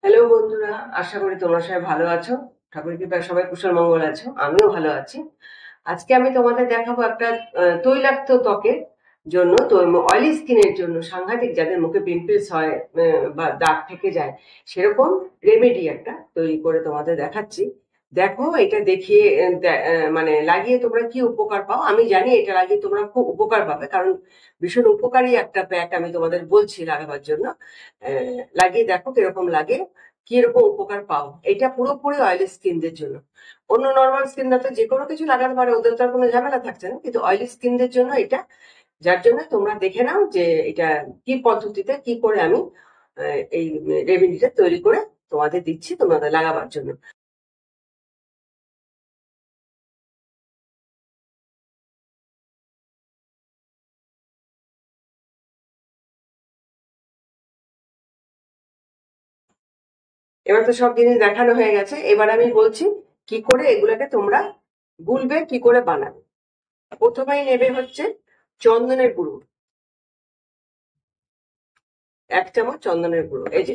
Hello বন্ধুরা, আশা করি তোমরা সবাই ভালো আছো। ঠাকুরের কৃপায় সবাই কুশল মঙ্গল আছো, আমিও ভালো আছি। আজকে আমি তোমাদের দেখাবো একটা তৈলাক্ত ত্বকের জন্য, তো অয়েলি স্কিনের জন্য সাংঘাতিক, যাদের মুখে পিম্পলস হয় বা দাগ থেকে যায়, সেরকম রেমেডি একটা তৈরি করে তোমাদের দেখাচ্ছি। দেখো, এটা দেখিয়ে মানে লাগিয়ে তোমরা কি উপকার পাও। আমি জানি এটা লাগিয়ে তোমরা খুব উপকার পাবে, কারণ ভীষণ উপকারী একটা প্যাক আমি তোমাদের বলছি লাগাবার জন্য। লাগিয়ে দেখো কিরকম লাগে, কিরকম উপকার পাও। এটা পুরোপুরি অয়েলি স্কিনদের জন্য। অন্য নর্মাল স্কিনরা তো যে কোনো কিছু লাগাতে পারে, ওদের তো আর কোনো ঝামেলা থাকছে না, কিন্তু অয়েলি স্কিনদের জন্য এটা। যার জন্য তোমরা দেখে নাও যে এটা কি পদ্ধতিতে কি করে আমি এই রেমেডিটা তৈরি করে তোমাদের দিচ্ছি তোমাদের লাগাবার জন্য। এবার তো সব জিনিস দেখানো হয়ে গেছে, এবার আমি বলছি কি করে এগুলোকে তোমরা গুলবে, কি করে বানাবে। প্রথমেই নেবে হচ্ছে চন্দনের গুঁড়ো, 1 চামচ চন্দনের গুঁড়ো, এই যে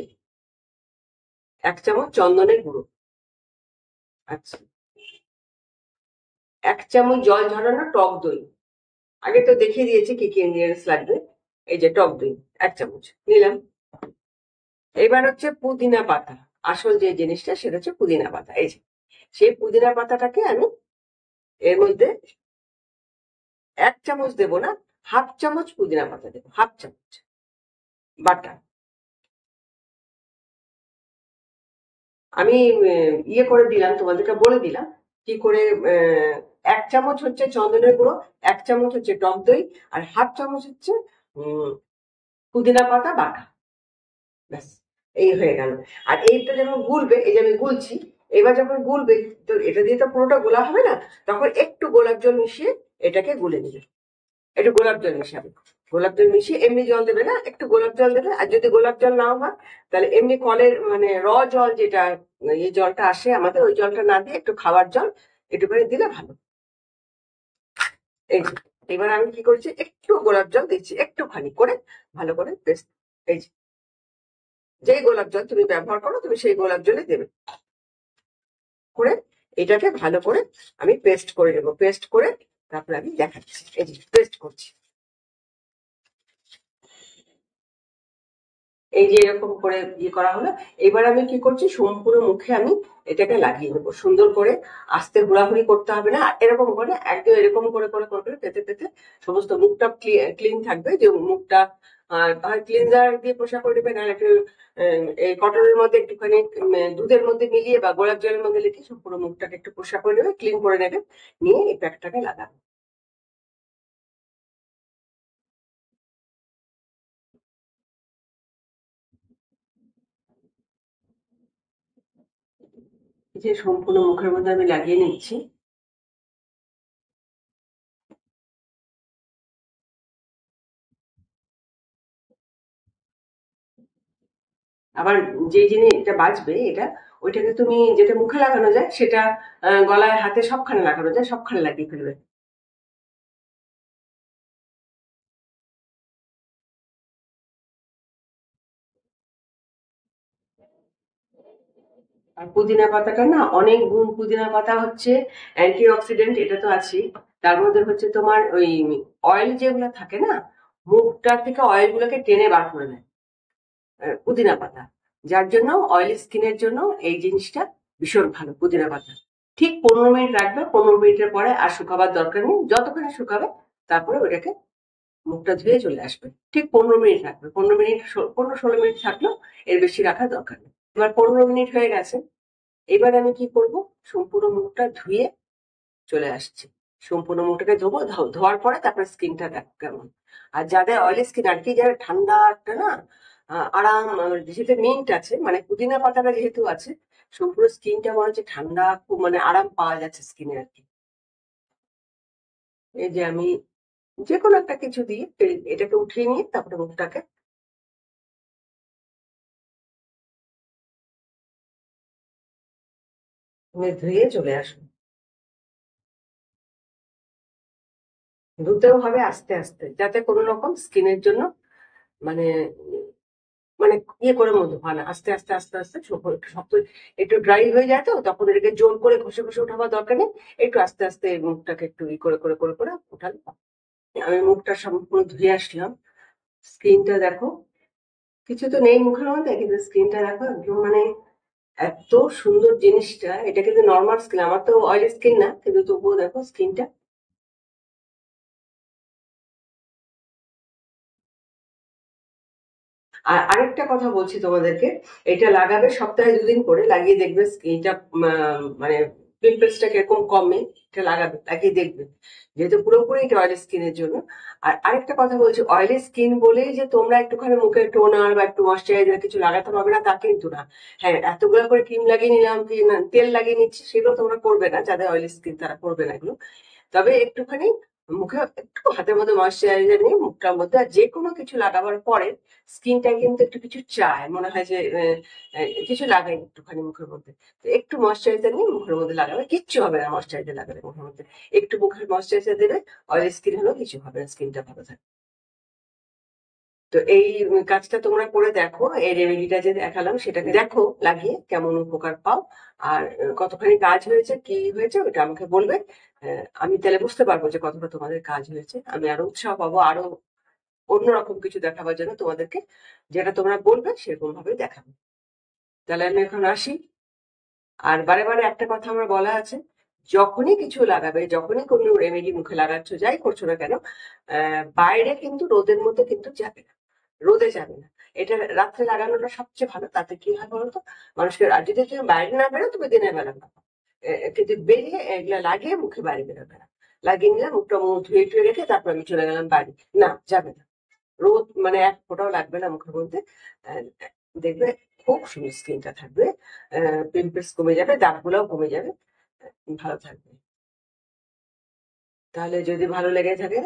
1 চামচ চন্দনের গুঁড়ো। আচ্ছা, 1 চামচ জল ঝরানো টক দই। আগে তো দেখিয়ে দিয়েছি কি কি ইনগ্রিডিয়েন্টস লাগবে। এই যে টক দই 1 চামচ নিলাম। এবার হচ্ছে পুদিনা পাতা। আসল যে জিনিসটা সেটা হচ্ছে পুদিনা পাতা। এই যে সেই পুদিনা পাতাটাকে আমি এর মধ্যে 1 চামচ দেবো না, 1/2 চামচ পুদিনা পাতা দেবো, 1/2 চামচ বাটা। আমি ইয়ে করে দিলাম, তোমাদেরকে বলে দিলাম কি করে। 1 চামচ হচ্ছে চন্দনের গুঁড়ো, 1 চামচ হচ্ছে টক দই, আর 1/2 চামচ হচ্ছে উম পুদিনা পাতা বাটা। ব্যাস, এই হয়ে গেল। আর এইটা যখন গুলবে, এই যে আমি গুলছি, এবার যখন গুলবে, তো এটা দিয়ে তো পুরোটা গোলা হবে না, তখন একটু গোলাপ জল মিশিয়ে এটাকে গুলে নেবে। একটু গোলাপ জল মিশাবে, গোলাপ জল মিশিয়ে, এমনি জল দেবে না, একটু গোলাপ জল দেবে। আর যদি গোলাপ জল নাও হয়, তাহলে এমনি কলের মানে জল, যেটা এই জলটা আসে আমাদের, ওই জলটা না দিয়ে একটু খাবার জল একটু করে দিলে ভালো। এই যে, এবার আমি কি করছি, একটু গোলাপ জল দিচ্ছি, একটুখানি করে, ভালো করে পেস্ট। এই যে, যেই গোলাপ জল তুমি ব্যবহার করো, তুমি সেই গোলাপ জলে দেবে করে, এটাকে ভালো করে আমি পেস্ট করে নেবো। পেস্ট করে তারপরে আমি দেখাচ্ছি, এই যে পেস্ট করছি। এই যে এরকম করে ইয়ে করা হলো। এবার আমি কি করছি, সম্পূর্ণ মুখে আমি এটাকে লাগিয়ে নেবো সুন্দর করে। আস্তে ঘোরাঘুরি করতে হবে না, এরকম করে একদম এরকম করে করে করে করে পেতে পেতে সমস্ত মুখটা ক্লিন থাকবে। যে মুখটা ক্লিনজার দিয়ে পোষা করে নেবে, নাহলে একটু এই কটনের মধ্যে একটুখানি দুধের মধ্যে মিলিয়ে বা গোলাপ জলের মধ্যে লিখে সম্পূর্ণ মুখটাকে একটু পোষা করে নেবে, ক্লিন করে নেবে, নিয়ে এই প্যাকটাকে লাগাবে। এই যে সম্পূর্ণ মুখের মধ্যে আমি লাগিয়ে নিচ্ছি। আবার যে জিনিস এটা বাঁচবে, এটা ওইটাকে তুমি যেটা মুখে লাগানো যায় সেটা গলায়, হাতে সবখানে লাগানো যায়, সবখানে লাগিয়ে ফেলবে। আর পুদিনা পাতাটা না অনেক গুণ। পুদিনা পাতা হচ্ছে অ্যান্টি অক্সিডেন্ট, এটা তো আছেই। তার মধ্যে হচ্ছে তোমার ওই অয়েল যেগুলো থাকে না, মুখটা থেকে অয়েল গুলোকে টেনে বার করে দেয় পুদিনা পাতা। যার জন্য অয়েলি স্কিনের জন্য এই জিনিসটা ভীষণ ভালো, পুদিনা পাতা। ঠিক 15 মিনিট রাখবে, 15 মিনিটের পরে আর শুকাবার দরকার নেই, যতক্ষণে শুকাবে তারপরে ওটাকে মুখটা ধুয়ে চলে আসবে। ঠিক 15 মিনিট রাখবে, 15 মিনিট, 15-16 মিনিট থাকলেও এর বেশি রাখার দরকার নেই। এবার 15 মিনিট হয়ে গেছে। এবার আমি কি করব, সম্পূর্ণ মুখটা ধুয়ে চলে আসছি। সম্পূর্ণ মুখটাকে ধোবো, ধোয়ার পরে তারপরে স্কিনটা দেখো কেমন। আর যাদের অয়েলি স্কিন, আর কি যারা ঠান্ডা একটা না আরাম, যেহেতু মিন্ট আছে, মানে পুদিনা পাতাটা যেহেতু আছে, সম্পূর্ণ স্কিনটা মনে হচ্ছে ঠান্ডা, খুব মানে আরাম পাওয়া যাচ্ছে স্কিনে আর কি। এই যে আমি যে কোনো একটা কিছু দিয়ে এটাকে উঠিয়ে নিয়ে তারপরে মুখটাকে ধুয়ে চলে আসবো। ধুতেও হবে আস্তে আস্তে, যাতে কোনো রকম স্কিনের জন্য মানে মানে ইয়ে করে মধ্যে হয় না, আস্তে আস্তে আস্তে আস্তে শক্ত একটু ড্রাই হয়ে যায়, তো তখন এটাকে জোর করে ঘষে ঘষে উঠাবার দরকার নেই, একটু আস্তে আস্তে মুখটাকে একটু ই করে করে করে করে উঠালে। আমি মুখটা সম্পূর্ণ ধুয়ে আসলাম, স্কিনটা দেখো, কিছু তো নেই মুখের মধ্যে, কিন্তু স্কিনটা দেখো একদম মানে এত সুন্দর জিনিসটা। এটা কিন্তু নর্মাল স্কিন, আমার তো অয়েলি স্কিন না, কিন্তু তবুও দেখো স্কিনটা। আর আরেকটা কথা বলছি তোমাদেরকে, এটা লাগাবে সপ্তাহে 2 দিন করে, লাগিয়ে দেখবে স্কিনটা মানে পিম্পলসটা কিরকম কমে। এটা লাগাবে, লাগিয়ে দেখবে, যেহেতু পুরোপুরি এটা অয়েলি স্কিনের জন্য। আর আরেকটা কথা বলছি, অয়েলি স্কিন বলেই যে তোমরা একটুখানি মুখে টোনার বা একটু ময়শ্চারাইজার কিছু লাগাতে পারবে না, তা কিন্তু না। হ্যাঁ, এতগুলো করে ক্রিম লাগিয়ে নিলাম কি না, তেল লাগিয়ে নিচ্ছি, সেগুলো তোমরা করবে না, যাদের অয়েলি স্কিন তারা করবে না এগুলো। তবে একটুখানি মুখে একটু হাতের মধ্যে ময়শ্চারাইজার নিয়ে মুখটার মধ্যে, আর যে কোনো কিছু লাগাবার পরে স্কিনটা কিন্তু একটু কিছু চায়, মনে হয় যে কিছু লাগাই একটুখানি মুখের মধ্যে। তো একটু ময়শ্চারাইজার নিয়ে মুখের মধ্যে লাগাবে, কিচ্ছু হবে না ময়শ্চারাইজার লাগালে মুখের মধ্যে। একটু মুখের ময়শ্চারাইজার দেবে, অয়েলি স্কিন হলেও কিছু হবে না, স্কিনটা ভালো থাকবে। তো এই কাজটা তোমরা করে দেখো, এই রেমেডিটা যে দেখালাম সেটাকে দেখো, লাগিয়ে কেমন উপকার পাও। আর কতখানি কাজ হয়েছে কি হয়েছে ওটা আমাকে বলবে। আমি তাহলে বুঝতে পারবো যে কতটা তোমাদের কাজ হয়েছে, আমি আরো উৎসাহ পাবো আরো অন্যরকম কিছু দেখাবার জন্য তোমাদেরকে। যেটা তোমরা বলবে সেরকম ভাবে দেখাবো। তাহলে আমি এখন আসি। আর বারে বারে একটা কথা আমার বলা আছে, যখনই কিছু লাগাবে, যখনই কোনো রেমেডি মুখে লাগাচ্ছ, যাই করছো না কেন, বাইরে কিন্তু রোদের মধ্যে কিন্তু যাবে না, রোদে যাবে না। এটা রাত্রে লাগানোটা সবচেয়ে ভালো, তাতে কি হয় বলতো, মানুষকে, আর যদি তুমি বাইরে না বেরো তুমি দিনের বেলা লাগাও। কিন্তু বেরিয়ে এগুলা লাগিয়ে মুখে বাইরে বেরোবে না। লাগিয়ে নিলাম, মুখটা মুখ ধুয়ে টুয়ে রেখে তারপর আমি চলে গেলাম বাড়ি, না যাবে না। রোদ মানে এক ফোঁটাও লাগবে না মুখের মধ্যে। আহ, দেখবে খুব সুন্দর স্কিনটা থাকবে, পিম্পলস কমে যাবে, দাগগুলোও কমে যাবে, ভালো থাকবে। তাহলে যদি ভালো লেগে থাকে,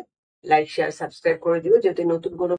লাইক শেয়ার সাবস্ক্রাইব করে দিও, যদি নতুন কোনো